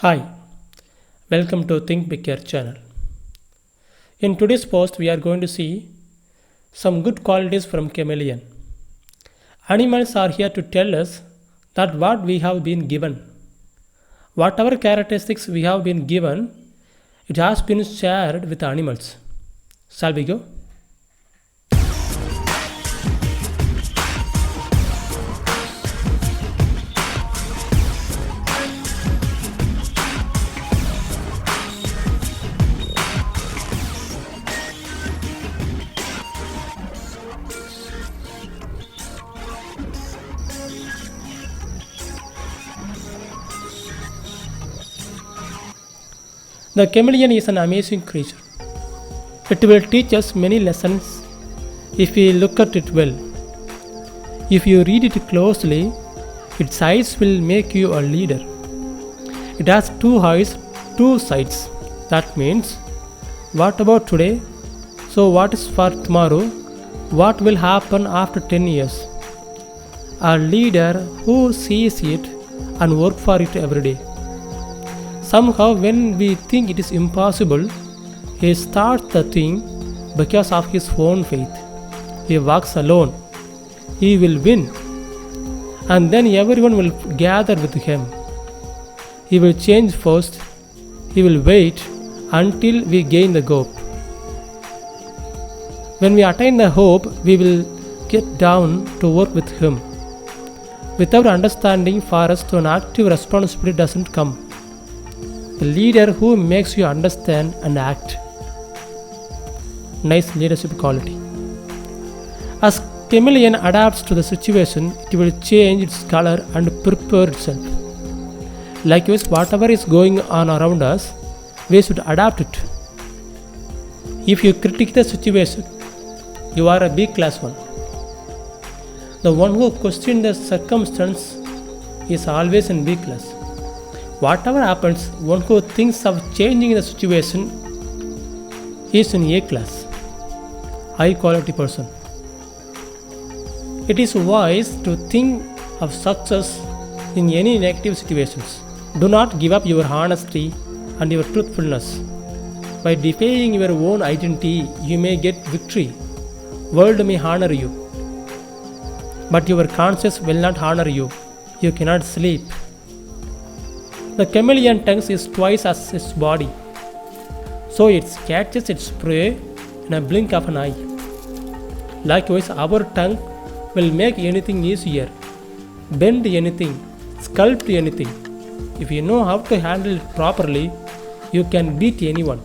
Hi, welcome to Think Bigger channel. In today's post, we are going to see some good qualities from chameleon. Animals are here to tell us that what we have been given, whatever characteristics we have been given, it has been shared with animals. Shall we go? The chameleon is an amazing creature. It will teach us many lessons if we look at it well. If you read it closely, its eyes will make you a leader. It has two eyes, two sides. That means, what about today? So, what is for tomorrow? What will happen after 10 years? A leader who sees it and works for it every day. Somehow, when we think it is impossible, he starts the thing because of his own faith. He walks alone. He will win. And then everyone will gather with him. He will change first. He will wait until we gain the hope. When we attain the hope, we will get down to work with him. Without understanding, for us to an active responsibility doesn't come. The leader who makes you understand and act. Nice leadership quality. As chameleon adapts to the situation, it will change its color and prepare itself. Likewise, whatever is going on around us, we should adapt it. If you critique the situation, you are a B class one. The one who questions the circumstance is always in B class. Whatever happens, one who thinks of changing the situation is in A class, high quality person. It is wise to think of success in any negative situations. Do not give up your honesty and your truthfulness. By defying your own identity, you may get victory. World may honor you, but your conscience will not honor you. You cannot sleep. The chameleon tongue is twice as its body, so it catches its prey in a blink of an eye. Likewise, our tongue will make anything easier, bend anything, sculpt anything. If you know how to handle it properly, you can beat anyone.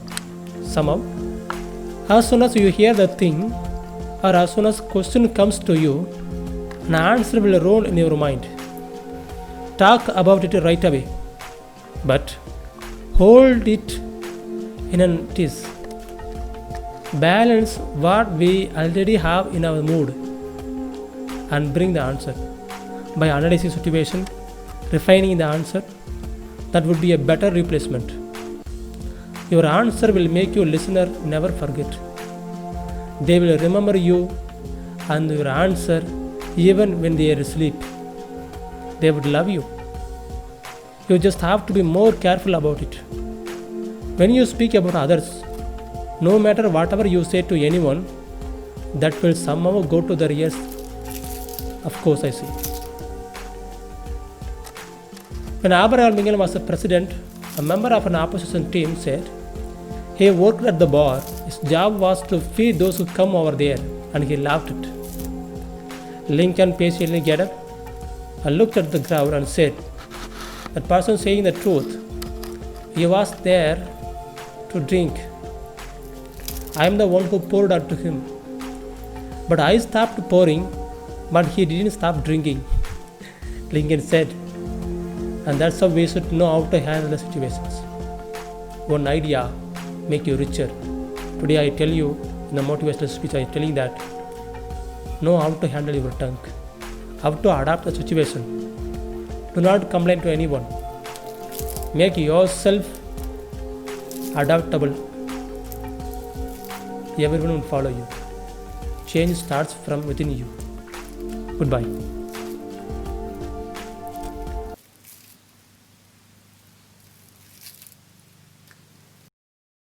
Somehow, as soon as you hear the thing, or as soon as question comes to you, an answer will roll in your mind. Talk about it right away. But hold it in an tease. Balance what we already have in our mood and bring the answer. By analyzing situation, refining the answer, that would be a better replacement. Your answer will make your listener never forget. They will remember you and your answer even when they are asleep. They would love you. You just have to be more careful about it. When you speak about others, no matter whatever you say to anyone, that will somehow go to their ears. Of course, I see. When Abraham Lincoln was the president, a member of an opposition team said he worked at the bar. His job was to feed those who come over there, and he loved it. Lincoln patiently got up and looked at the crowd and said, "That person saying the truth. He was there to drink. I am the one who poured out to him. But I stopped pouring, but he didn't stop drinking." Lincoln said, and that's how we should know how to handle the situations. One idea make you richer. Today I tell you in the motivational speech, I am telling that know how to handle your tongue, how to adapt the situation. Do not complain to anyone. Make yourself adaptable. Everyone will follow you. Change starts from within you. Goodbye.